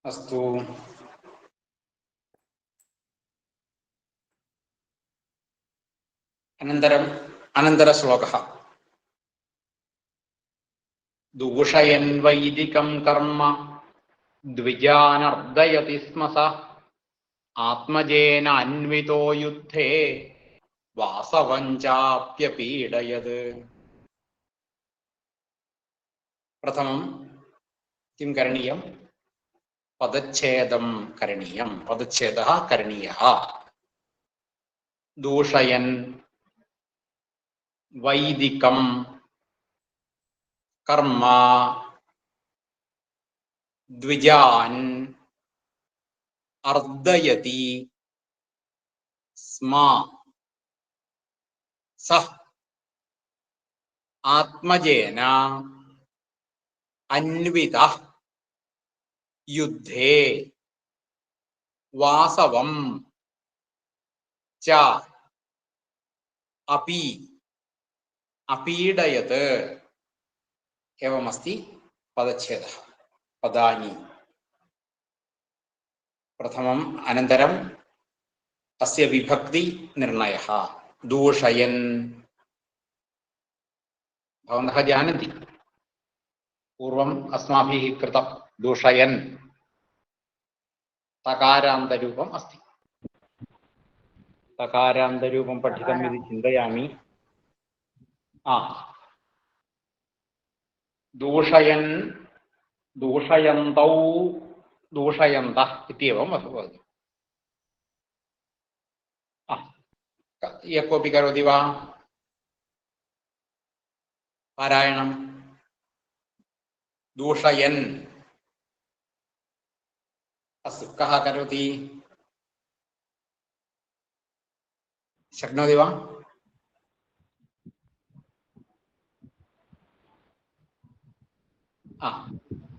अस्तु। अनन्तरश्लोकः। दूषयन् वैदिकं कर्म द्विजानर्दयति स्म सः आत्मजेन अन्वितो युद्धे वासवं चाप्यपीडयत्। प्रथमं किं करणीयं? पदच्छेदं करणीयं। पदच्छेदः करणीयः। दूषयन् वैदिकं कर्म द्विजान् अर्दयति स्म सः आत्मजेन अन्वितः युद्धे वासवं च अपि अपीडयत्। एवमस्ति पदच्छेदः। पदानि प्रथमम् अनन्तरम् अस्य विभक्ति निर्णयः। दूषयन्, भवन्तः जानन्ति पूर्वम् अस्माभिः कृतं दूषयन् तकारान्तरूपम् अस्ति। तकारान्तरूपं पठितम् इति चिन्तयामि। दूषयन्, दूषयन्तौ, दूषयन्तः इत्येवं भवति। यः कोऽपि करोति वा पारायणं? दूषयन्। अस्तु, कः करोति? शक्नोति वा?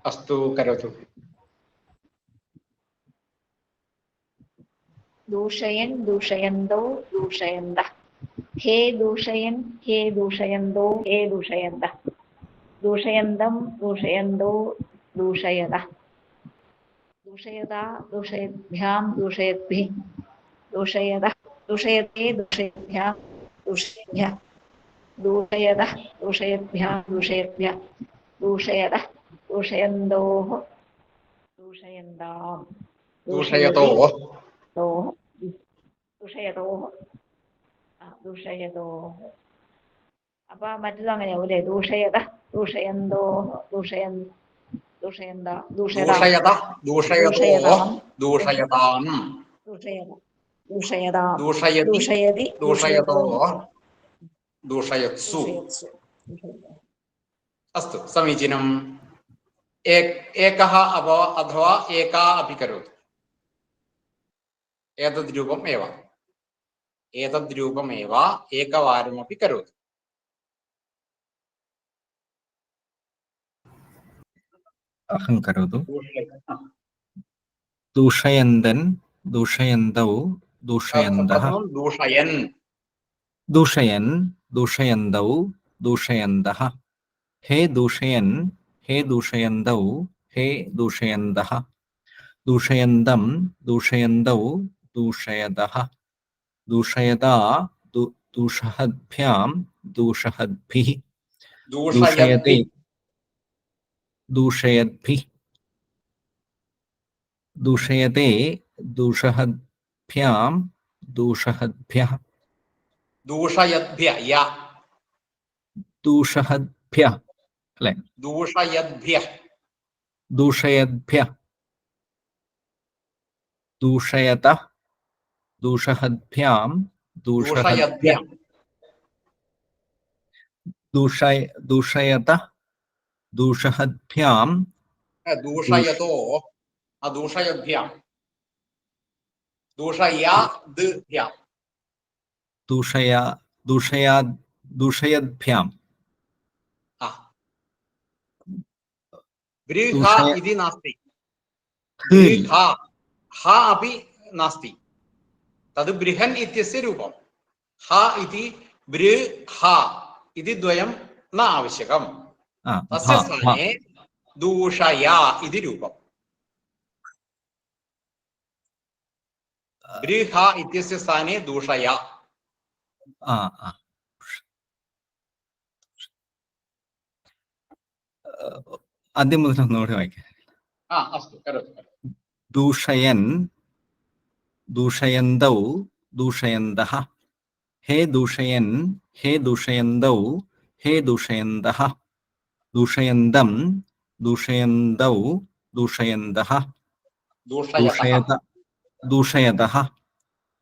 अस्तु, करोतु। दूषयन् दूषयन्तौ दूषयन्तः। हे दूषयन् हे दूषयन्तौ हे दूषयन्तः। दूषयन्तं दूषयन्तौ दूषयतः। दूषयता दूषयद्भ्यां दूषयद्भिः दूषयतः। दूषयते दूषयद्भ्यां दूषयद्भ्यः। दूषयतः दूषयद्भ्यां दूषयद्भ्यः दूषयतः। दूषयन्तोः दूषयन्ताम् दूषयतोः दूषयतोः दूषयतोः. അപ്പൊ മറ്റത് അങ്ങനെയാവൂലേ? ദൂഷയത ദൂഷയന്തോः ദൂഷയന്ത दूषयतः दूषयतोः दूषयताम् ദൂഷയതാം दूषयति ദൂഷയതി दूषयतोः दूषयत्सु। अस्तु, समीचीनम्। एकः अथवा एका अपि करोतु। एतद्रूपमेव एकवारमपि करोतु। अहं करोतु। दूषयन्दन् दूषयन्तौ दूषयन्तः। दूषयन् दूषयन् दूषयन्तौ दूषयन्तः। हे दूषयन् हे दूषयन्तौ हे दूषयन्तः। दूषयन्तं दूषयन्तौ दूषयतः। दूषयता दूषहद्भ्यां दूषहद्भिः दूषयते दूषयद्भिः दूषयते दूषहद्भ्यां दूषहद्भ्यः दूषयद्भ्यः दूषहद्भ्यः अल्ले दूषयद्भ्यः दूषयद्भ्यः दूषयतः दूषहद्भ्यां दूषहद्भ्यः दूषयतः दूषहद्भ्यां दूषयतो दूषयद्भ्यां दूषयाद्भ्यां दूषयद्भ्यां बृहा इति नास्ति। बृहा हा अपि नास्ति। तद् बृहन् इत्यस्य रूपं। हा इति बृहा इति द्वयं न आवश्यकम्। तस्य स्थाने दूषया इति रूपम्। बृह इत्यस्य स्थाने दूषय ആദ്യം മുതൽ ഒന്നുകൂടെ വായിക്കാം. अस्तु करोतु दूषयन् दूषयन्तौ दूषयन्तः हे दूषयन् हे दूषयन्तौ हे दूषयन्तः दूषयन्तं दूषयन्तौ दूषयन्तः दूषयत दूषयतः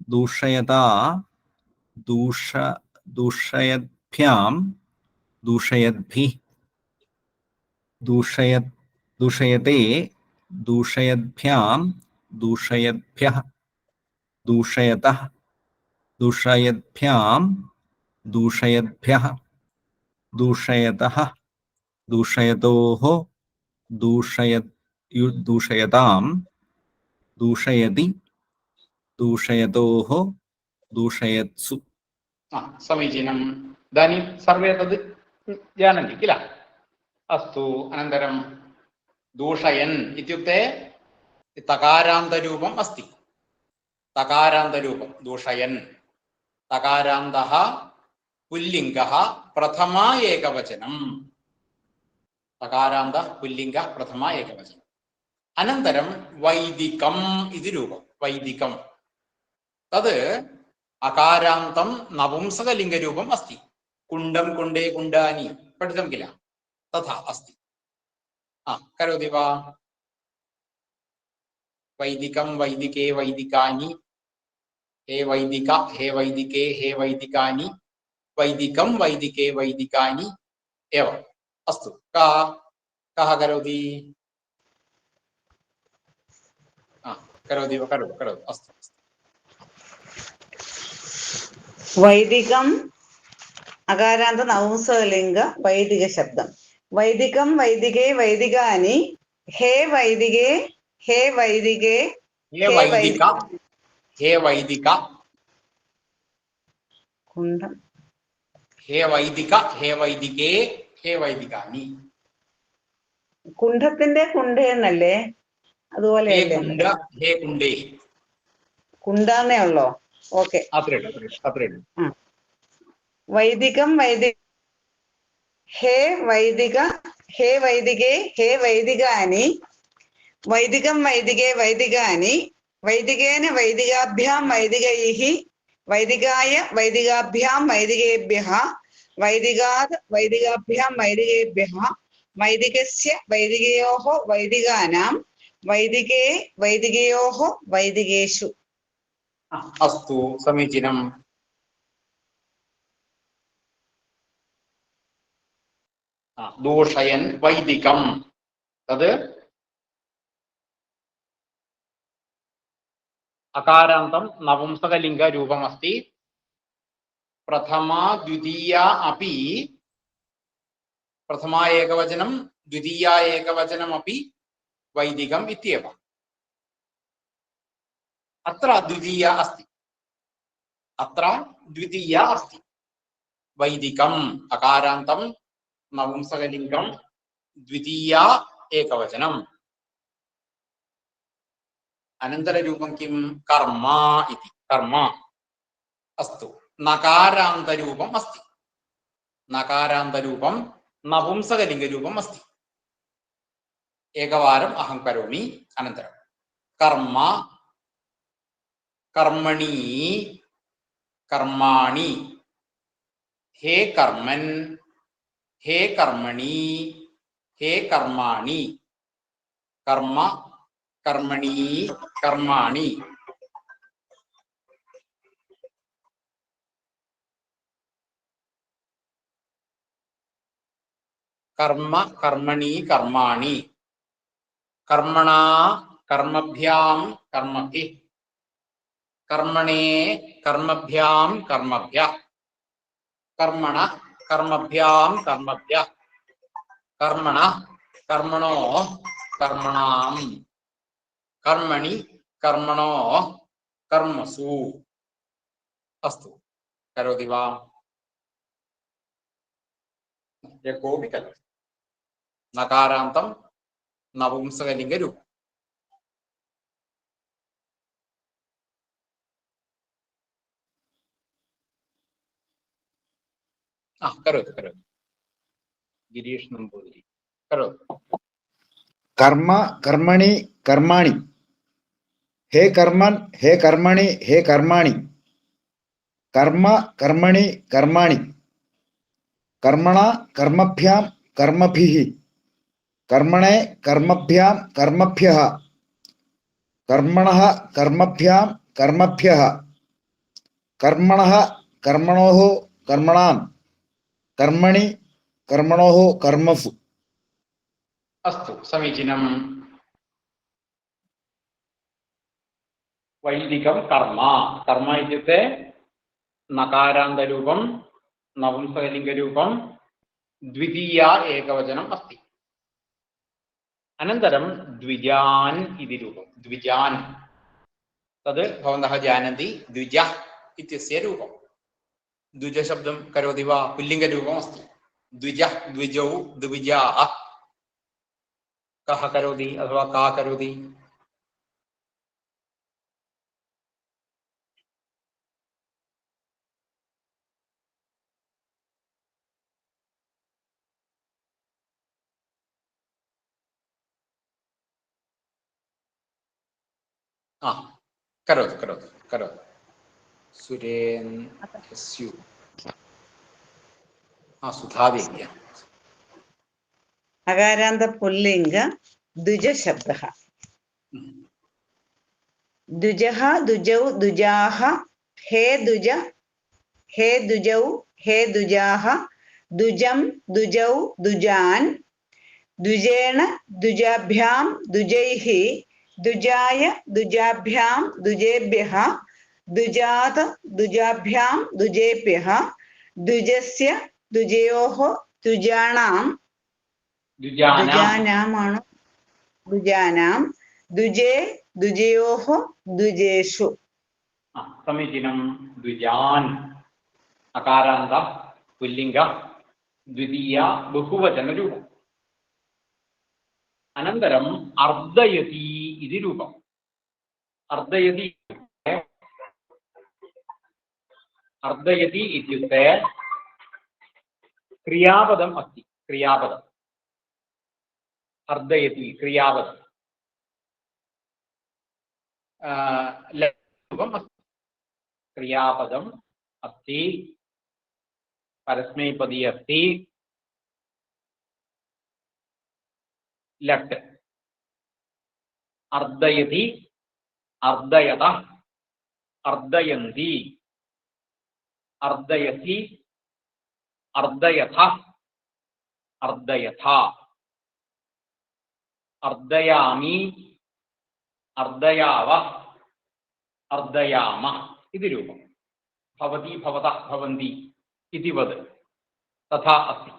दूषयता दूषयद्भ्यां दूषयद्भिः दूषयते दूषयद्भ्यां दूषयद्भ्यः दूषयतः दूषयद्भ्यां दूषयद्भ्यः दूषयतः दूषयतोः दूषयतां दूषयति दूषयतोः दूषयत्सु. समीचीनम्. इदानीं सर्वे तद् जानन्ति किल? अस्तु. अनन्तरं दूषयन् इत्युक्ते तकारान्तरूपम् अस्ति. तकारान्तरूपं दूषयन्. तकारान्तः पुल्लिङ्गः प्रथमा एकवचनं. तकारान्त पुल्लिङ्गः प्रथमा एकवचनं. अनन्तरं वैदिकम् इति रूपं. वैदिकं तद् अकारान्तं नपुंसकलिङ्गरूपम् अस्ति. कुण्डं कुण्डे कुण्डानि पठितं किल? तथा अस्ति. करोति वा? वैदिकं वैदिके वैदिकानि हे वैदिक हे वैदिके हे वैदिकानि वैदिकं वैदिके वैदिकानि एवम्. अस्तु. कः करोति? करोति वा? करोतु. अस्तु. वैदिकम् अकारान्त नपुंसकलिङ्ग वैदिक शब्दं. वैदिकं वैदिके वैदिकानि हे वैदिके हे वैदिके हे वैदिक हे वैदिक कुण्डं हे वैदिक हे वैदिके हे वैदिकानि. കുണ്ഠത്തിന്റെ കുണ്ഠ എന്നല്ലേ? അതുപോലെയല്ലേ? हे कुण्डे കുണ്ടാന്നേ ഉള്ളോ? ഓക്കെ. വൈദികം വൈദിക ഹേ വൈദിക ഹേ വൈദികേ ഹേ വൈദികാനി വൈദികം വൈദികേ വൈദികാനി വൈദികേന വൈദികാഭ്യാം വൈദികൈഃ വൈദികായ വൈദികാഭ്യാം വൈദികേഭ്യഃ വൈദികാത് വൈദികാഭ്യാം വൈദികേഭ്യഃ വൈദികസ്യ വൈദികയോഃ വൈദികാനാം വൈദികേ വൈദികയോഃ വൈദികേഷു. अस्तु. समीचीनम्. दूषयन् वैदिकं तद् अकारान्तं नपुंसकलिङ्गरूपम् अस्ति. प्रथमा द्वितीया अपि प्रथमा एकवचनं द्वितीया एकवचनमपि वैदिकम् इत्येव. अत्र द्वितीया अस्ति. अत्र द्वितीया अस्ति. वैदिकम् अकारान्तं नपुंसकलिङ्गं द्वितीया एकवचनम्. अनन्तररूपं किं? कर्म इति. कर्म. अस्तु. नकारान्तरूपम् अस्ति. नकारान्तरूपं नपुंसकलिङ्गरूपम् अस्ति. एकवारम् अहं करोमि. अनन्तरं कर्म कर्मणि कर्माणि हे कर्मन् हे कर्मणि हे कर्माणि कर्म कर्मणि कर्माणि. कर्म कर्मणि कर्माणि. कर्मणा कर्मभ्यां कर्मभिः. कर्मणे कर्मभ्यां कर्मभ्यः. कर्मणः कर्मभ्यां कर्मभ्यः. कर्मणः कर्मणो कर्मणां. कर्मणि कर्मणो कर्मसु. अस्तु. करोति वा? कोऽपि करोति. नकारान्तं नपुंसकलिङ्गरूपम्. करोतु करोतु गिरीश नंबूदिरी करोतु कर्म कर्मणि कर्माणि हे कर्मन् हे कर्मणि हे कर्माणि कर्म कर्मणि कर्माणि कर्मणा कर्मभ्यां कर्मभिः कर्मणे कर्मभ्यां कर्मभ्यः कर्मणः कर्मभ्यां कर्मभ्यः कर्मणः कर्मणोः कर्मणां कर्मणि कर्मणोः कर्मसु अस्तु समीचीनम् वैदिकं कर्म कर्म इत्युक्ते नकारान्तरूपं नपुंसकलिङ्गरूपं द्वितीया एकवचनम् अस्ति अनन्तरं द्विजान् इति रूपं द्विजान् तद् भवन्तः जानन्ति द्विजः इत्यस्य रूपं द्विजशब्दं करोति वा पुल्लिङ्गरूपम् अस्ति द्विजः द्विजौ द्विजाः कः करोति अथवा का करोति करोतु करोतु करोतु सुरेन्द्रस्यु सुधादेव्या अकारान्त पुल्लिङ्ग द्विज शब्दः द्विजः द्विजौ द्विजाः हे द्विज हे द्विजौ हे द्विजाः द्विजं द्विजौ द्विजान् द्विजेन द्विजाभ्यां द्विजैः द्विजाय द्विजाभ्यां द्विजेभ्यः द्विजात द्विजाभ्यां द्विजेभ्यः द्विजस्य द्विजयोः द्विजानां द्विजानां द्विजे द्विजयोः द्विजेषु समीचीनं द्विजान् अकारान्त पुल्लिङ्ग द्वितीया बहुवचनरूपम् अनन्तरम् अर्धयति इति रूपम् अर्धयति इत्युक्ते क्रियापदम् अस्ति क्रियापदम् अर्धयति क्रियापदम् रूपम् अस्ति क्रियापदम् अस्ति परस्मैपदी अस्ति लट् अर्धयति अर्धयतः अर्धयन्ति अर्धयसि अर्धयथः अर्धयथा अर्धयामि अर्धयावः अर्धयामः इति रूपं भवति भवतः भवन्ति इति वद तथा अस्ति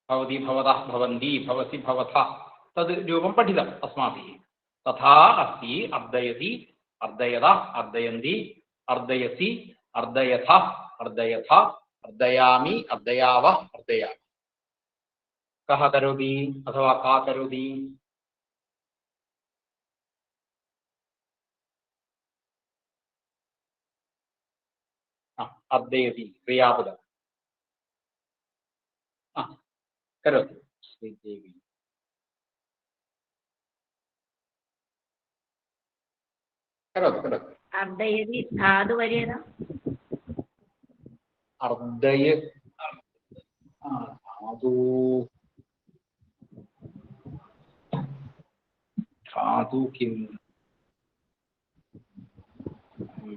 भवति भवतः भवन्ति भवसि भवथः तद् रूपं पठितम् अस्माभिः तथा अस्ति अर्धयति अर्धयतः अर्धयन्ति अर्धयसि अर्धयथः अर्धयथा अर्धयामि अर्धयावः अर्धयामि कः करोति अथवा का करोति अर्धयति क्रियापदम् करोतु श्रीदेवी करोतु करोतु अर्धयति धातु वरेदा अर्धय धातु धातु किं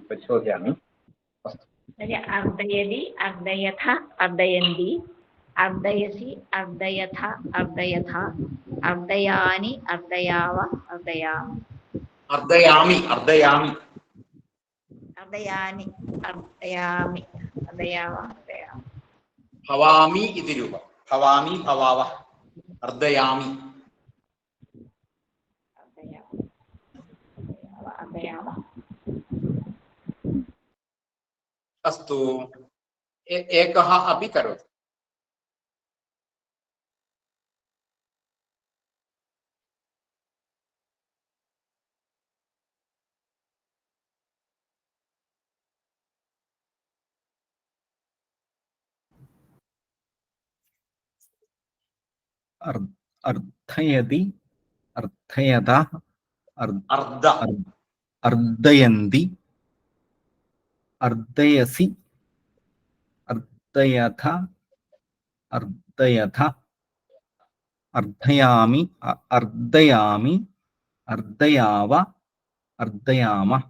परिशोधयामि अर्धयति अर्धयथ अर्धयन्ति अर्धयसि अर्धयथ अर्धयथा अर्धयानि अर्धयाव अर्धयामि अर्धयामि अर्धयामि अर्धयानि अर्धयामि अर्धयाव अर्धयामि भवामि इति रूपं भवामि भवावः अर्धयामि अर्धयाव अस्तु एकः अपि करोतु अर्थयति अर्थयतः अर्ध अर्दयन्ति अर्दयसि अर्दयथ अर्दयथ अर्धयामि अर्दयामि अर्दयाव अर्दयामः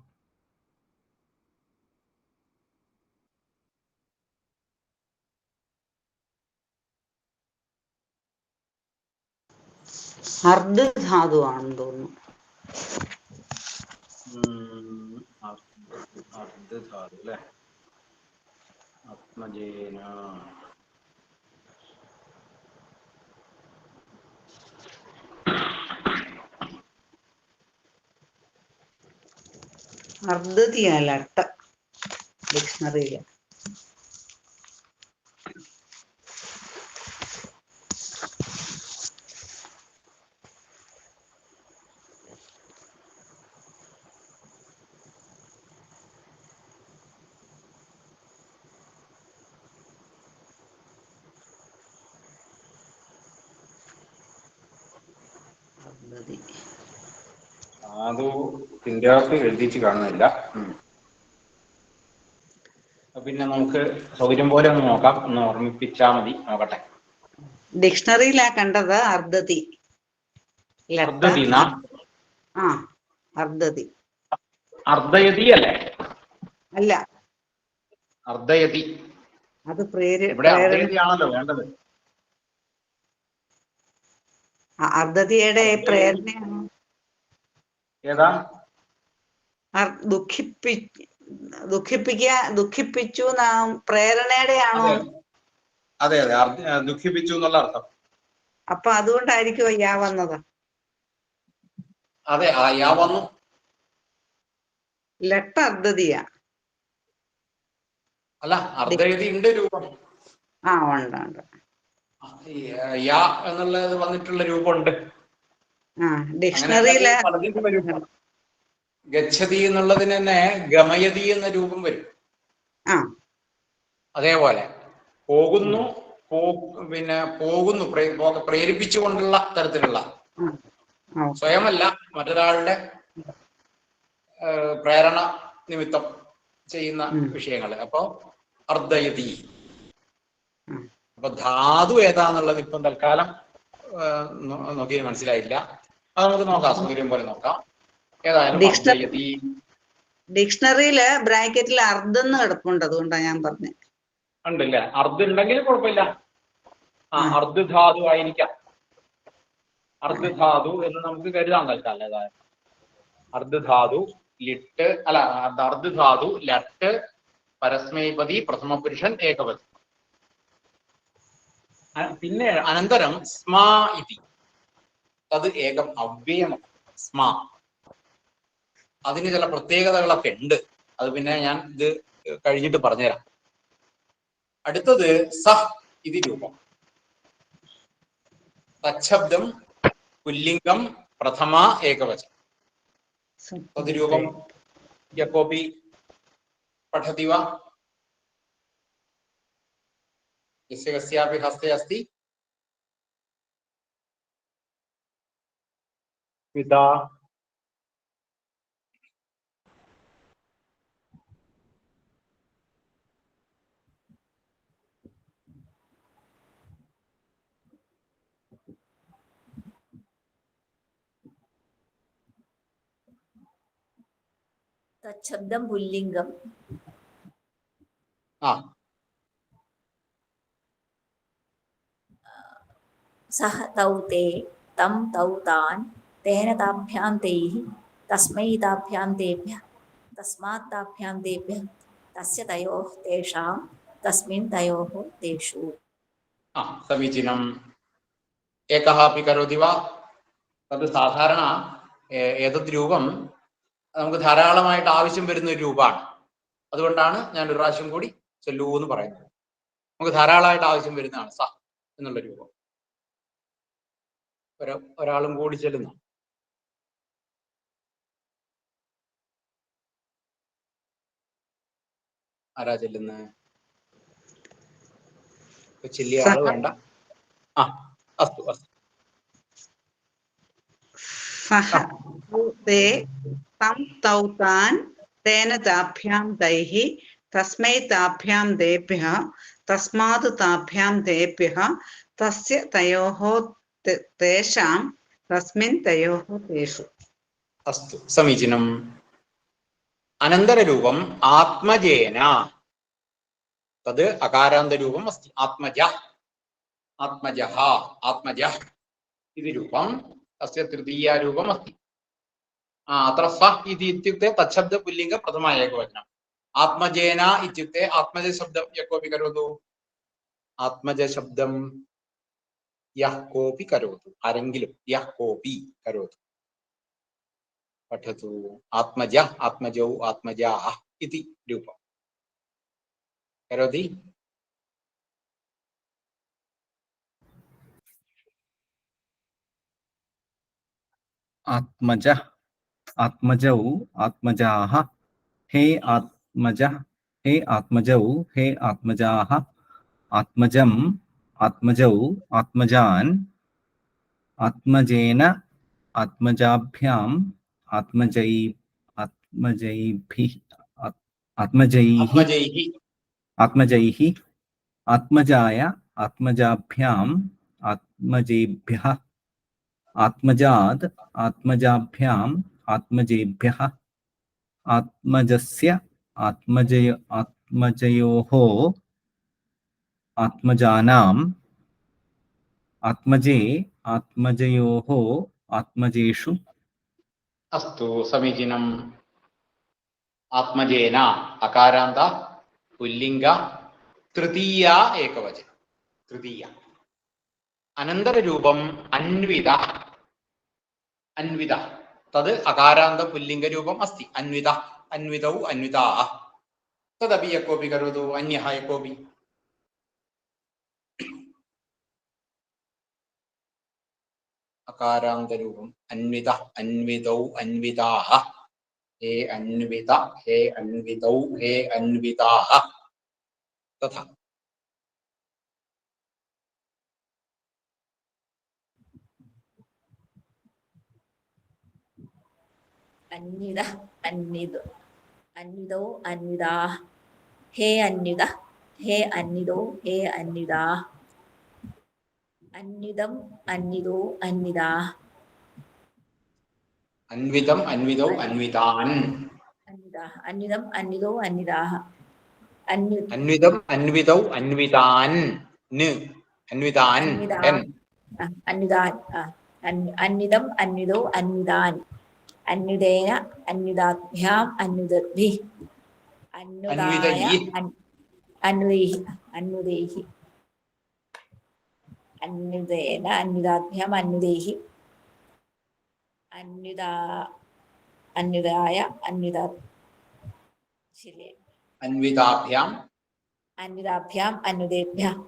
അർദ്ധധാതുവാണെന്ന് തോന്നുന്നു. അർദ്ധധാതു അല്ലേ? ആത്മജേന അർദ്ധതിയല്ല അട്ട ഡിക്ഷണറിയില്. അത് ഇതിൻ്റെ അകത്ത് എഴുതിയിട്ട് കാണുന്നില്ല. പിന്നെ നമുക്ക് സൗകര്യം പോലെ ഒന്ന് നോക്കാം, ഒന്ന് ഓർമ്മിപ്പിച്ചാൽ മതി. നോക്കട്ടെ. ഡിക്ഷണറിയിലാ കണ്ടത് അർദ്ധതി. അർദ്ധതി ആ അർദ്ധതി. അർദ്ധയതി അല്ലേ? അല്ല, അർദ്ധയതി. അത് ഇവിടെ അർദ്ധയതിയാണല്ലോ വേണ്ടത്. അർദ്ധതിയുടെ പ്രേരണയാണ്. ഏതാ? ദുഃഖിപ്പിച്ചു പ്രേരണയുടെ ആണോ? അതെ അതെ, ദുഃഖിപ്പിച്ചു എന്നുള്ള അർത്ഥം. അപ്പൊ അതുകൊണ്ടായിരിക്കും യാ വന്നത്. അതെ, യാ വന്നു. ലട്ട അർദ്ധതിയാ. അല്ല, അർദ്ധയതി ഉണ്ട് രൂപം. ഉണ്ട്. യാ എന്നുള്ളത് വന്നിട്ടുള്ള രൂപമുണ്ട്. ഡിക്ഷണറിയില് ഗച്ഛതി എന്നുള്ളതിന് തന്നെ ഗമയതി എന്ന രൂപം വരും. അതേപോലെ പോകുന്നു, പിന്നെ പോകുന്നു, പ്രേരിപ്പിച്ചുകൊണ്ടുള്ള തരത്തിലുള്ള, സ്വയമല്ല മറ്റൊരാളുടെ പ്രേരണ നിമിത്തം ചെയ്യുന്ന വിഷയങ്ങൾ. അപ്പൊ അർദ്ധയതി. അപ്പൊ ധാതു ഏതാന്നുള്ളത് ഇപ്പം തൽക്കാലം നോക്കി മനസ്സിലായില്ല. അത് നമുക്ക് നോക്കാം, സൗകര്യം പോലെ നോക്കാം. ഏതായാലും ഡിക്ഷണറിയില് ബ്രാക്കറ്റിൽ അർദ്ധന്ന് കിടപ്പുണ്ട്, അതുകൊണ്ടാണ് ഞാൻ പറഞ്ഞത്. ഉണ്ടല്ലേ? അർദ്ധ ഉണ്ടെങ്കിൽ കുഴപ്പമില്ല. അർദ്ധധാതു ആയിരിക്കാം. അർദ്ധധാതു എന്ന് നമുക്ക് കരുതാൻ തൽക്കാലം. ഏതായാലും അർദ്ധധാതു ലിട്ട് അല്ല, അർദ്ധധാതു ലട്ട് പരസ്മൈപതി പ്രഥമ പുരുഷൻ ഏകവചനം. പിന്നെ അനന്തരം സ്മാ ഇതി, അത് ഏകം അവ്യയമാണ്. സ്മാ അതിന് ചില പ്രത്യേകതകളൊക്കെ ഉണ്ട്. അത് പിന്നെ ഞാൻ ഇത് കഴിഞ്ഞിട്ട് പറഞ്ഞുതരാം. അടുത്തത് സഹ് ഇതി രൂപം. തച്ഛബ്ദം പുല്ലിംഗം പ്രഥമ ഏകവചനം. തദ്രൂപം യ കോപി പഠതി വാ? യസ്യ കസ്യാപി ഹസ്തേ അസ്തി പിതാ. തച്ഛബ്ദം പുല്ലിംഗം. സഹ തൗ തേ തം തൗ താൻ തേന താഭ്യാം തൈഃ തസ്മൈ താഭ്യാം തേഭ്യഃ തസ്മാത് താഭ്യാം തേഭ്യഃ തസ്യ തയോഃ തേഷാം തസ്മിൻ തയോഃ തേഷു. സമീചീനം. ഏകഃ അപി കരോതി വാ? അത് സാധാരണ ഏതത് രൂപം നമുക്ക് ധാരാളമായിട്ട് ആവശ്യം വരുന്ന ഒരു രൂപമാണ്. അതുകൊണ്ടാണ് ഞാൻ ഒരു പ്രാവശ്യം കൂടി ചൊല്ലൂ എന്ന് പറയുന്നത്. നമുക്ക് ധാരാളമായിട്ട് ആവശ്യം വരുന്നതാണ് സ എന്നുള്ള രൂപം. ഒരാളും കൂടി ചെല്ലുന്നു. ആരാ ചെല്ലുന്നത്? ചെല്ലിയ ആള് വേണ്ട. അസ്തു അസ്തു. സഹ തേ തം തൗ താൻ തേന താഭ്യാം തൈഃ തസ്മൈ താഭ്യാം തേഭ്യഃ തസ്മാത് താഭ്യാം തേഭ്യഃ തസ്യ തയോഃ തേഷാം തസ്മിൻ തയോഃ തേഷു. അസ്തു സമീചീനം. അനന്തരരൂപം ആത്മജേന. തത് അകാരാന്തരൂപം അസ്തി. ആത്മജ, ആത്മജഃ, ആത്മജഃ इति रूपम्. अस्य तृतीयरूपम् अस्ति. अत्र सः इति इत्युक्ते तच्छब्द पुल्लिङ्ग प्रथम एकवचनम्. आत्मजेन इत्युक्ते आत्मजशब्दं यः कोऽपि करोतु. आत्मजशब्दं यः कोऽपि करोतु, आरेङ्गिलुं यः कोऽपि करोतु. पठतु. आत्मजः, आत्मजौ, आत्मजाः इति रूपं करोति. आत्मजः, आत्मजौ, आत्मजाः. हे आत्मजः, हे आत्मजौ, हे आत्मजाः. आत्मजम्, आत्मजौ, आत्मजान्. आत्मजेन, आत्मजाभ्याम्, आत्मजैः, आत्मजैः, आत्मजाय, आत्मजाभ्याम्, आत्मजेभ्यः. आत्मजाद्, आत्मजाभ्याम्, आत्मजेभ्यः. आत्मजस्य, आत्मजयोः, आत्मजानाम्. आत्मजे, आत्मजयोः, आत्मजेषु. अस्तु समीचीनम्. आत्मजेन अकारान्त पुल्लिङ्ग तृतीया एकवचनं. तृतीया. अनन्तररूपम् अन्वित. अन्वित तद् अकारान्त पुल्लिङ्गरूपम् अस्ति. अन्वित, अन्वितौ, अन्विताः. तदपि यः कोऽपि करोतु. अन्यः यः कोऽपि. अकारान्तरूपम् अन्वित, अन्वितौ, अन्विताः. हे अन्वित, हे अन्वितौ, हे अन्विताः. तथा. अन्विद, अन्विद, अन्विदौ, अन्विदाः. हे अन्विद, हे अन्विदौ, हे अन्विदाः. अन्विदम्, अन्विदौ, अन्विदाः. अन्वितम्, अन्वितौ, अन्वितान्. अन्विदाः. अन्विदम्, अन्विदौ, अन्विदाः. अन्वितम्, अन्वितौ, अन्वितान्. अन्वितान्. अन्विदान्. अन्विदम्, अन्विदौ, अन्विदान्. अन्विदेन, अन्विदाभ्याम्, अन्विदद्भिः. अन्विदाय, अन्विदैः, अन्विदैः. अन्विदेन, अन्विदाभ्याम्, अन्विदैः. अन्विदाय, अन्विताभ्याम्, अन्विदाभ्याम्, अन्विदेभ्यः.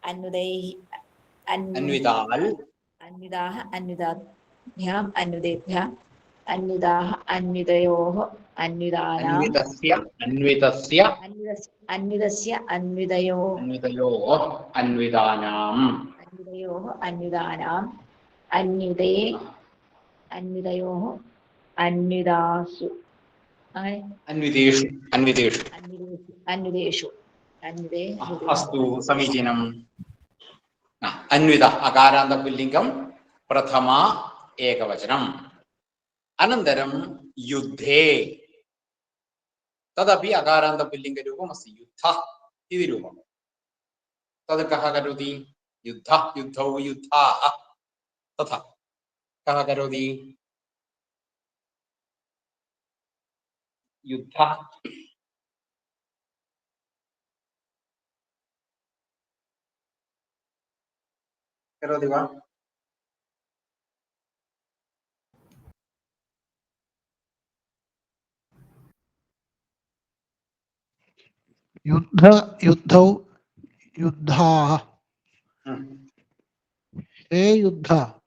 अन्विदैः, अन्विताल्. अन्विदाः, अन्विदाभ्याम्, अन्विदेभ्यः. अन्विदाः, अन्विदयोः, अन्विदानाम्. अन्वितस्य, अन्वितस्य, अन्विदस्य, अन्विदयोः, अन्वितयोः, अन्वितानाम्. अन्विदयोः, अन्विदानाम्. अन्विदे, अन्विदयोः, अन्विदासु. അങ്ങനെ अन्वितेषु, अन्वितेषु. अन्विदेषु, अन्विदे. अस्तु समीचीनम्. अन्वित अकारान्त पुल्लिङ्गं प्रथमा एकवचनम्. अनन्तरं युद्धे. तदपि अकारान्त पुल्लिङ्गरूपम् अस्ति. युद्धः इति रूपं. तद् कः करोति? युद्धः, युद्धौ, युद्धाः. तथा कः करोति? युद्धः. करोति वा? युद्ध, युद्धौ, युद्धाः. हे युद्ध,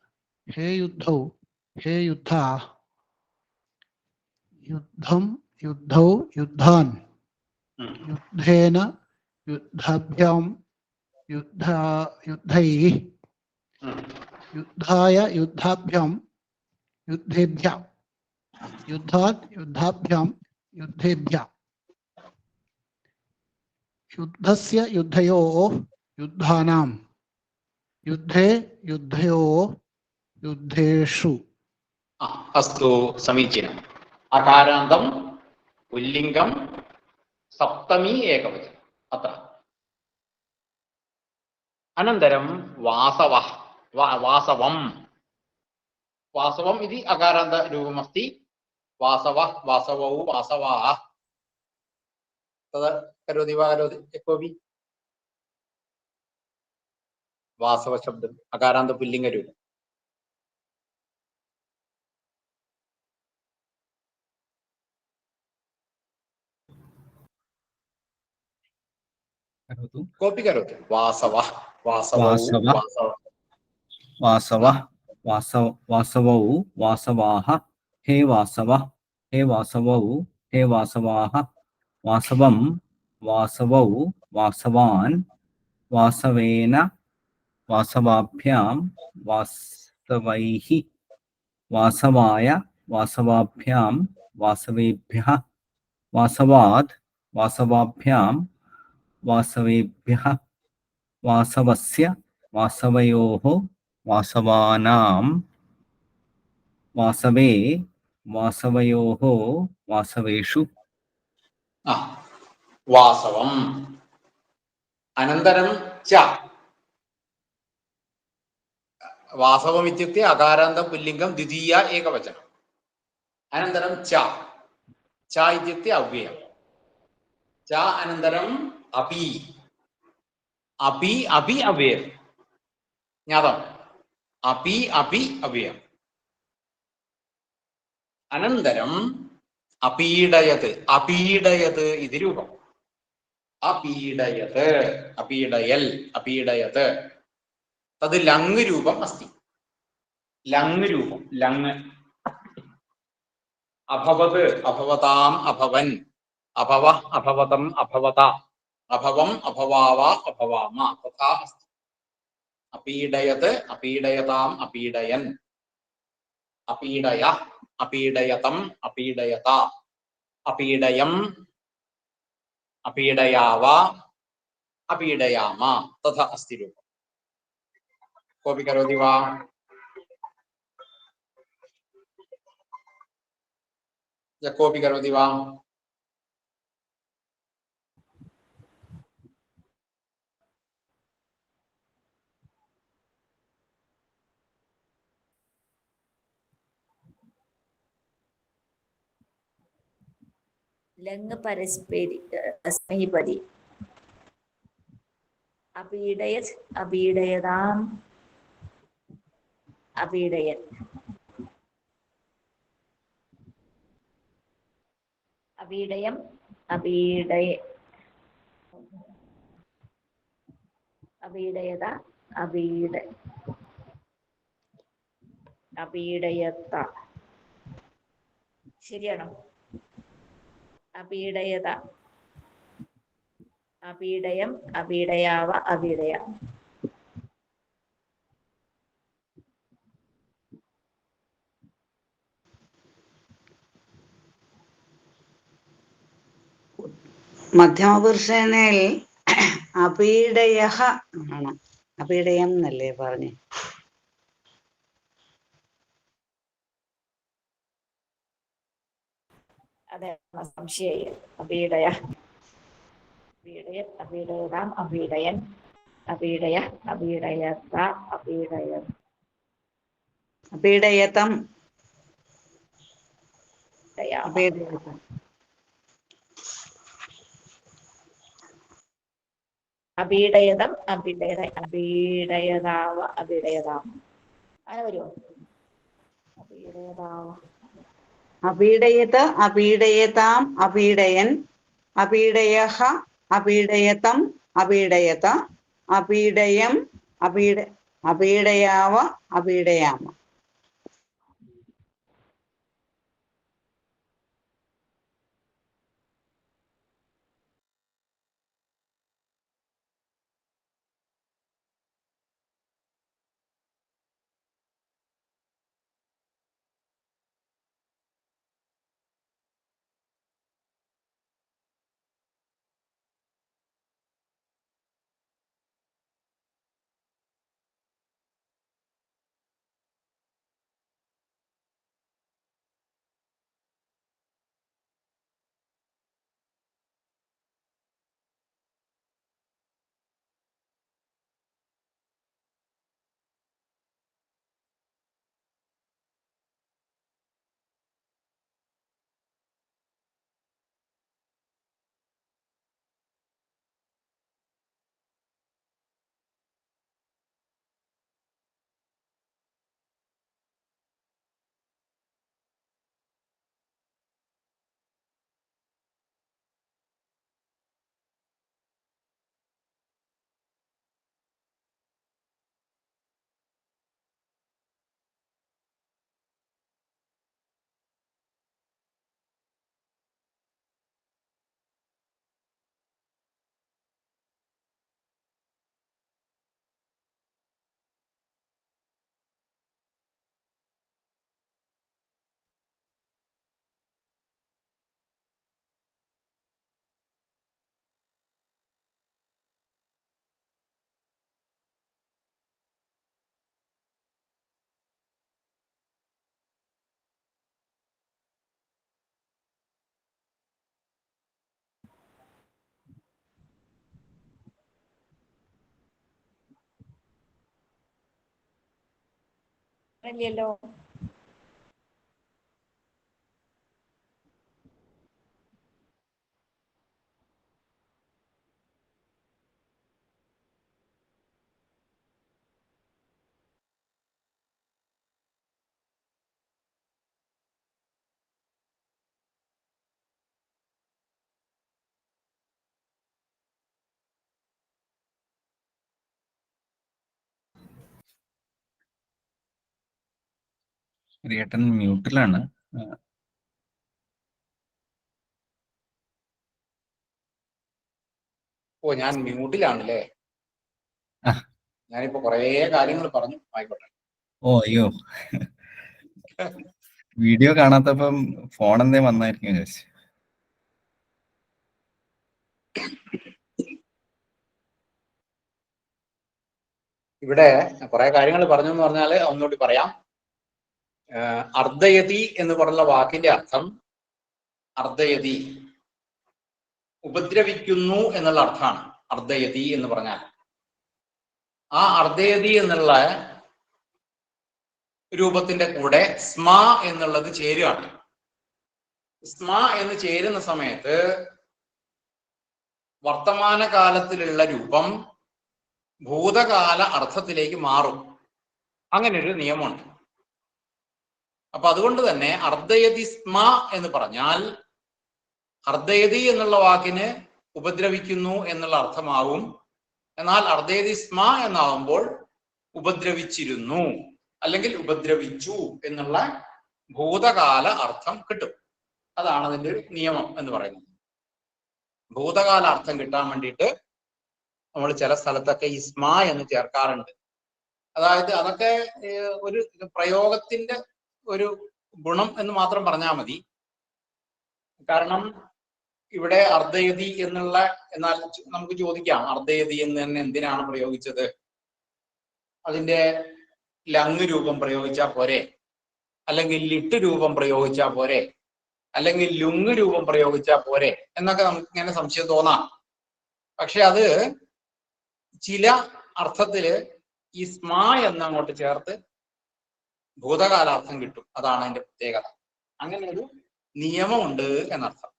हे युद्धौ, हे युद्धाः. युद्धं, युद्धौ, युद्धान्. युद्धेन, युद्धाभ्याम्, युद्धैः. युद्धाय, युद्धाभ्याम्, युद्धेभ्य युद्धात् युद्धाभ्यां युद्धेभ्य युद्धस्य युद्धयोः युद्धानां युद्धे युद्धयोः युद्धेषु अस्तु समीचीनम् अकारान्तं पुल्लिङ्गं सप्तमी एकवचनम् अत्र अनन्तरं वासवः वासवं वासवम् इति अकारान्तरूपमस्ति वासवः वासवौ वासवाः तद् करोति वा करोति कोऽपि वासवशब्दम् अकारान्तपुल्लिङ्गरूपम् करोतु कोऽपि करोति वासवः वासवौ वासवः वासव वासवः वासवौ वासवाः हे वासवः हे वासवौ हे वासवाः वासवं वासवौ वासवान् वासवेन वासवाभ्यां वासवैः वासवाय वासवाभ्यां वासवेभ्यः वासवात् वासवाभ्यां वासवेभ्यः वासवस्य वासवयोः वासवानां वासवे वासवयोः वासवेषु वासवम् अनन्तरं च वासवम् इत्युक्ते अकारान्तपुल्लिङ्गं द्वितीया एकवचनम् अनन्तरं च इत्युक्ते अव्ययम् च अनन्तरम् अपि अपि अपि अव्ययम् ज्ञातम् अपि अपि अव्ययम् अनन्तरम् अपीडयत् अपीडयत् इति रूपम् अपीडयत् अपीडयल् अपीडयत् तद् लङ् रूपम् अस्ति लङ् रूपं लङ् अभवत् अभवताम् अभवन् अभवः अभवतम् अभवता अभवम् अभवाव अभवाम तथा अस्ति अपीडयत् अपीडयताम् अपीडयन् अपीडय अपीडयतम् अपीडयता अपीडयम् अपीडयाव अपीडयाम तथा अस्ति रूपम् कोऽपि करोति वा कोऽपि करोति वा लङ् परस्परि अस्मैपदि अपीडयत् अपीडयताम् अपीडयत् अपीडयम् अपीडय अपीडयत अपीड अपीडयത്ത ശരിയാണോ अपीडयत अपीडयम् अपीडयाव अपीडयाम മധ്യമപുരുഷനിൽ അപീഡയഃ ആണ് അപീഡയം എന്നല്ലേ പറഞ്ഞു അതെ സംശയ अपीडय अपीडयत् अपीडयताम् अपीडयन् अपीडय अपीडयत अपीडयत् അപീഡയതം दयाम അപീഡയതം अपीडयतम् अपीडयताव अपीडयताम् അങ്ങനെ വരുമോ अपीडयताव അപീഡയത അപീഡയതാം അപീഡയൻ അപീഡയഃ അപീഡയതം അപീഡയത അപീഡയം അപീഡയാവ അപീഡയാമ ഇല്ലല്ലോ. ശ്രീയേട്ടൻ മ്യൂട്ടിലാണ്. ഓ, ഞാൻ മ്യൂട്ടിലാണല്ലേ. ഞാനിപ്പോ കുറേ കാര്യങ്ങൾ പറഞ്ഞു. ആയിക്കോട്ടെ. ഓ അയ്യോ, വീഡിയോ കാണാത്തപ്പം ഫോൺ എന്തേ വന്നായിരിക്കും വിചാരിച്ചു. ഇവിടെ കുറെ കാര്യങ്ങൾ പറഞ്ഞു എന്ന് പറഞ്ഞാല് ഒന്നുകൂടി പറയാം. അർദ്ധയതി എന്ന് പറഞ്ഞ വാക്കിന്റെ അർത്ഥം, അർദ്ധയതി ഉപദ്രവിക്കുന്നു എന്നുള്ള അർത്ഥമാണ്. അർദ്ധയതി എന്ന് പറഞ്ഞാൽ ആ അർദ്ധയതി എന്നുള്ള രൂപത്തിന്റെ കൂടെ സ്മ എന്നുള്ളത് ചേരുകയാണ്. സ്മ എന്ന് ചേരുന്ന സമയത്ത് വർത്തമാന കാലത്തിലുള്ള രൂപം ഭൂതകാല അർത്ഥത്തിലേക്ക് മാറും. അങ്ങനെ ഒരു നിയമമുണ്ട്. അപ്പൊ അതുകൊണ്ട് തന്നെ അർദ്ധയതി സ്മ എന്ന് പറഞ്ഞാൽ അർദ്ധയതി എന്നുള്ള വാക്കിന് ഉപദ്രവിക്കുന്നു എന്നുള്ള അർത്ഥമാവും. എന്നാൽ അർദ്ധയതി സ്മ എന്നാവുമ്പോൾ ഉപദ്രവിച്ചിരുന്നു അല്ലെങ്കിൽ ഉപദ്രവിച്ചു എന്നുള്ള ഭൂതകാല അർത്ഥം കിട്ടും. അതാണ് അതിന്റെ ഒരു നിയമം എന്ന് പറയുന്നത്. ഭൂതകാല അർത്ഥം കിട്ടാൻ വേണ്ടിയിട്ട് നമ്മൾ ചില സ്ഥലത്തൊക്കെ ഈ സ്മ എന്ന് ചേർക്കാറുണ്ട്. അതായത് അതൊക്കെ ഒരു പ്രയോഗത്തിന്റെ ഒരു ഗുണം എന്ന് മാത്രം പറഞ്ഞാൽ മതി. കാരണം ഇവിടെ അർദ്ധയതി എന്നുള്ള, എന്നാൽ നമുക്ക് ചോദിക്കാം, അർദ്ധയതി എന്ന് തന്നെ എന്തിനാണ് പ്രയോഗിച്ചത്? അതിന്റെ ലങ് രൂപം പ്രയോഗിച്ചാൽ പോരെ, അല്ലെങ്കിൽ ലിട്ട് രൂപം പ്രയോഗിച്ചാൽ പോരെ, അല്ലെങ്കിൽ ലുങ് രൂപം പ്രയോഗിച്ചാൽ പോരെ എന്നൊക്കെ നമുക്ക് ഇങ്ങനെ സംശയം തോന്നാം. പക്ഷെ അത് ചില അർത്ഥത്തില് ഈ സ്മ എന്നങ്ങോട്ട് ചേർത്ത് ഭൂതകാലാർത്ഥം കിട്ടും. അതാണ് അതിന്റെ പ്രത്യേകത. അങ്ങനെ ഒരു നിയമമുണ്ട് എന്നർത്ഥം.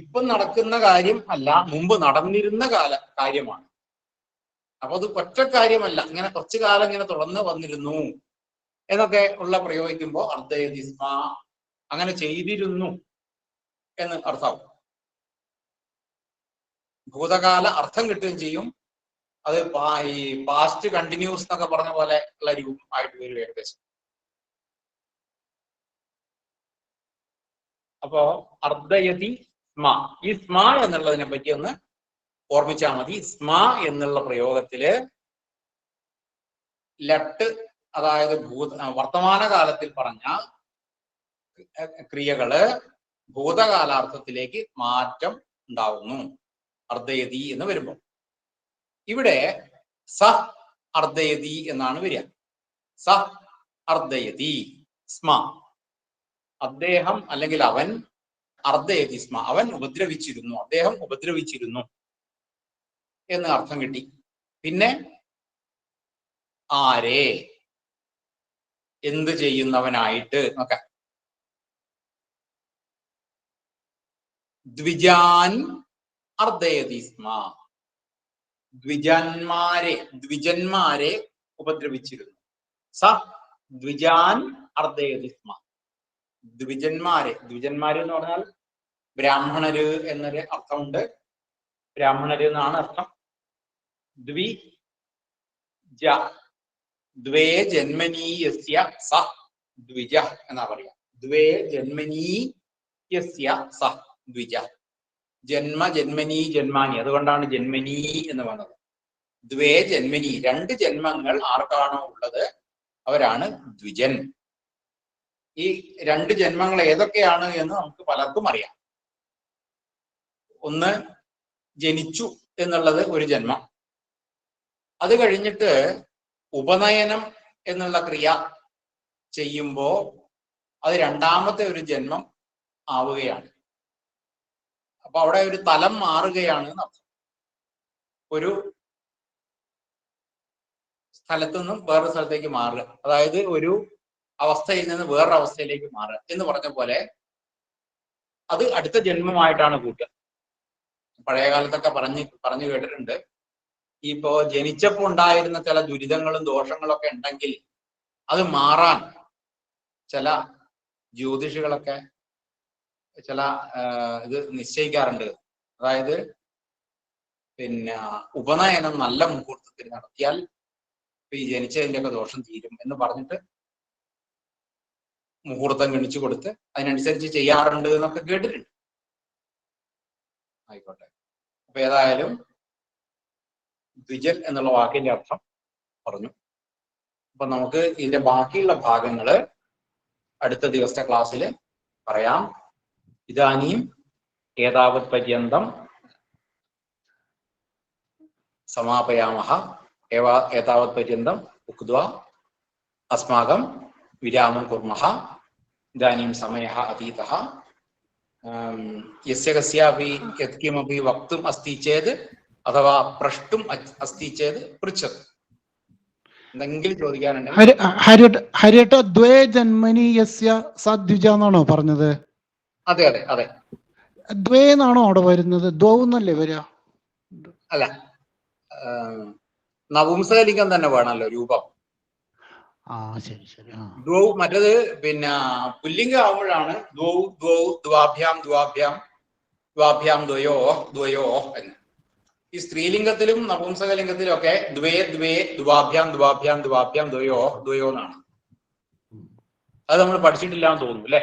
ഇപ്പം നടക്കുന്ന കാര്യം അല്ല, മുമ്പ് നടന്നിരുന്ന കാര്യമാണ്. അപ്പൊ അത് ഒറ്റ കാര്യമല്ല, ഇങ്ങനെ കുറച്ചു കാലം ഇങ്ങനെ തുടർന്ന് വന്നിരുന്നു എന്നൊക്കെ ഉള്ള പ്രയോഗിക്കുമ്പോൾ അർദ്ധയതി സ്മ, അങ്ങനെ ചെയ്തിരുന്നു എന്ന് അർത്ഥമാവും. ഭൂതകാല അർത്ഥം കിട്ടുകയും ചെയ്യും. അത് ഈ പാസ്റ്റ് കണ്ടിന്യൂസ് എന്നൊക്കെ പറഞ്ഞ പോലെ ഉള്ള രൂപം ആയിട്ട് വരും ഏകദേശം. അപ്പോ അർദ്ധയതി സ്മ, ഈ സ്മ എന്നുള്ളതിനെ പറ്റി ഒന്ന് ഓർമ്മിച്ചാൽ മതി. സ്മ എന്നുള്ള പ്രയോഗത്തില് ലട്ട്, അതായത് വർത്തമാന കാലത്തിൽ പറഞ്ഞ ക്രിയകള് ഭൂതകാലാർത്ഥത്തിലേക്ക് മാറ്റം ഉണ്ടാവുന്നു അർദ്ധയതി എന്ന് വരുമ്പോൾ. ഇവിടെ സ അർദ്ധയതി എന്നാണ് വരിക. സ അർദ്ധയതി സ്മ, അദ്ദേഹം അല്ലെങ്കിൽ അവൻ, അർദ്ധയതി സ്മ, അവൻ ഉപദ്രവിച്ചിരുന്നു, അദ്ദേഹം ഉപദ്രവിച്ചിരുന്നു എന്ന് അർത്ഥം കിട്ടി. പിന്നെ ആരെ, എന്ത് ചെയ്യുന്നവനായിട്ട് എന്നൊക്കെ. ദ്വിജാൻ അർദ്ധയതി സ്മ, ദ്വിജന്മാരെ ഉപദ്രവിച്ചിരുന്നു. സ ദ്വിജാൻ അർദ്ധയതി സ്മ, ദ്വിജന്മാരെ എന്ന് പറഞ്ഞാൽ ബ്രാഹ്മണര് എന്നൊരു അർത്ഥമുണ്ട്. ബ്രാഹ്മണര് എന്നാണ് അർത്ഥം. ദ്വിജ, ദ്വേ ജന്മനീയസ്യ സ ദ്വിജ എന്നാ പറയാ. ദ്വേ ജന്മനീയസ്യ സ ദ്വിജ, ജന്മനി ജന്മാനി, അതുകൊണ്ടാണ് ജന്മനി എന്ന് വന്നത്. ദ്വേ ജന്മനി, രണ്ട് ജന്മങ്ങൾ ആർക്കാണോ ഉള്ളത് അവരാണ് ദ്വിജൻ. ഈ രണ്ട് ജന്മങ്ങൾ ഏതൊക്കെയാണ് എന്ന് നമുക്ക് പലർക്കും അറിയാം. ഒന്ന് ജനിച്ചു എന്നുള്ളത് ഒരു ജന്മം. അത് കഴിഞ്ഞിട്ട് ഉപനയനം എന്നുള്ള ക്രിയ ചെയ്യുമ്പോ അത് രണ്ടാമത്തെ ഒരു ജന്മം ആവുകയാണ്. അപ്പൊ അവിടെ ഒരു തലം മാറുകയാണ് എന്നർത്ഥം. ഒരു സ്ഥലത്തു നിന്നും വേറൊരു സ്ഥലത്തേക്ക് മാറുക, അതായത് ഒരു അവസ്ഥയിൽ നിന്ന് വേറൊരു അവസ്ഥയിലേക്ക് മാറുക എന്ന് പറഞ്ഞ പോലെ അത് അടുത്ത ജന്മമായിട്ടാണ് കൂട്ടുക. പഴയ കാലത്തൊക്കെ പറഞ്ഞു കേട്ടിട്ടുണ്ട്, ഇപ്പോ ജനിച്ചപ്പോ ഉണ്ടായിരുന്ന ചില ദുരിതങ്ങളും ദോഷങ്ങളൊക്കെ ഉണ്ടെങ്കിൽ അത് മാറാൻ ചില ജ്യോതിഷികളൊക്കെ ചില ഇത് നിശ്ചയിക്കാറുണ്ട്. അതായത് പിന്നെ ഉപനയനം നല്ല മുഹൂർത്തത്തിൽ നടത്തിയാൽ ഈ ജനിച്ചതിന്റെ ഒക്കെ ദോഷം തീരും എന്ന് പറഞ്ഞിട്ട് മുഹൂർത്തം ഗണിച്ചു കൊടുത്ത് അതിനനുസരിച്ച് ചെയ്യാറുണ്ട് എന്നൊക്കെ കേട്ടിട്ടുണ്ട്. ആയിക്കോട്ടെ. അപ്പൊ ഏതായാലും ദ്വിജൻ എന്നുള്ള വാക്കിന്റെ അർത്ഥം പറഞ്ഞു. അപ്പൊ നമുക്ക് ഇതിന്റെ ബാക്കിയുള്ള ഭാഗങ്ങള് അടുത്ത ദിവസത്തെ ക്ലാസ്സിൽ പറയാം. ഇതാനീം ഏതാവത് പര്യന്തം സമാപയാമഹ. ഏതാവത് പര്യന്തം ഉക്ത്വാ അസ്മാകം വിരാമം കുർമഃ. ഇതാനീം സമയഃ അതീതഃ. യസ്യ കസ്യാപി യത്കിമപി വക്തും അസ്തി ചേത് അഥവാ പ്രഷ്ടും അസ്തി ചേത് പൃച്ഛതു. എന്തെങ്കിലും ചോദിക്കാനുണ്ടെങ്കിൽ. ഹരിയേട്ട ദ്വേ ജന്മനി യസ്യ സദ്വിജ എന്നാണോ പറഞ്ഞത്? അതെ അതെ അതെ. ദ്വേ എന്നാണോ അവിടെ വരുന്നത്? ദ്വൗന്നല്ലേ വരിക? അല്ല, നപുംസകലിംഗം തന്നെ വേണമല്ലോ രൂപം. ആ ശരി ശരി. ദ്വൗ മറ്റത് പിന്നെ പുല്ലിംഗം ആവുമ്പോഴാണ് ദ്വൗ ദ്വൗ ദ്വാഭ്യാം ദ്വാഭ്യാം ദ്വാഭ്യാം ദ്വയോ ദ്വയോ എന്ന്. ഈ സ്ത്രീലിംഗത്തിലും നപുംസകലിംഗത്തിലും ഒക്കെ ദ്വേ ദ്വേ ദ്വാഭ്യാം ദ്വാഭ്യാം ദ്വാഭ്യാം ദ്വയോ ദ്വയോ എന്നാണ്. അത് നമ്മൾ പഠിച്ചിട്ടില്ല എന്ന് തോന്നുന്നു അല്ലെ?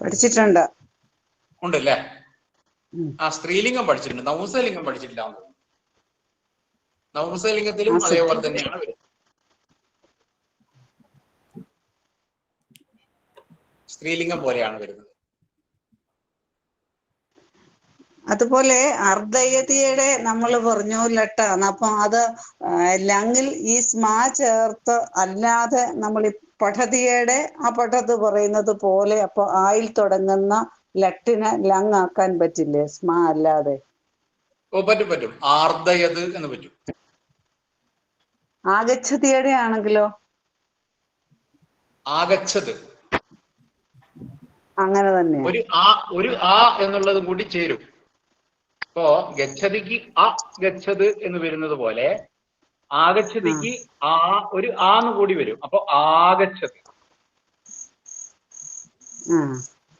പഠിച്ചിട്ടുണ്ട്. ഉണ്ടല്ലേ? ആ സ്ത്രീലിംഗം പഠിച്ചിട്ടുണ്ട്, നപുംസകലിംഗം പഠിച്ചിട്ടില്ല എന്ന് തോന്നുന്നു. നപുംസകലിംഗത്തിലും അതേപോലെ തന്നെയാണ് വരുന്നത്. സ്ത്രീലിംഗം പോലെയാണ് വരുന്നത്. അതുപോലെ അർദ്ധയതിയുടെ നമ്മൾ പറഞ്ഞു ലട്ടാണ്. അപ്പൊ അത് ലങ്ങിൽ ഈ സ്മാ ചേർത്ത് അല്ലാതെ നമ്മൾ ഈ പഠതിയുടെ ആ പഠത് പറയുന്നത് പോലെ അപ്പൊ ആയിൽ തുടങ്ങുന്ന ലട്ടിനെ ലങ് ആക്കാൻ പറ്റില്ലേ സ്മാ അല്ലാതെ? ഓ പറ്റും പറ്റും. ആർദ്ദയത് എന്ന് പറ്റും. ആഗച്ഛതിയുടെ ആണെങ്കിലോ? ആഗച്ഛത് അങ്ങനെ തന്നെയാണ്. ഒരു ആ എന്നുള്ളതും കൂടി ചേരും. ഇപ്പോ ഗച്ഛതിക്ക് അ ഗച്ഛത് എന്ന് വരുന്നത് പോലെ ആഗച്ഛതിക്ക് ഒരു ആന്ന് കൂടി വരും. അപ്പൊ ആഗച്ഛതി.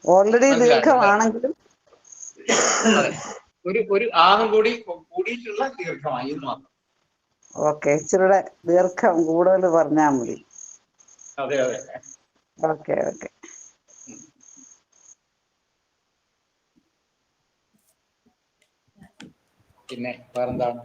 ഓൾറെഡി ദീർഘമാണെങ്കിലും ഒരു ആന്നും കൂടി കൂടിയിട്ടുള്ള ദീർഘമായി എന്ന് മാത്രം. ഓക്കെ, ഇച്ചിരൂടെ ദീർഘം കൂടുതൽ പറഞ്ഞാൽ മതി. അതെ അതെ. Okay okay. പിന്നെ വേറെന്താണ്?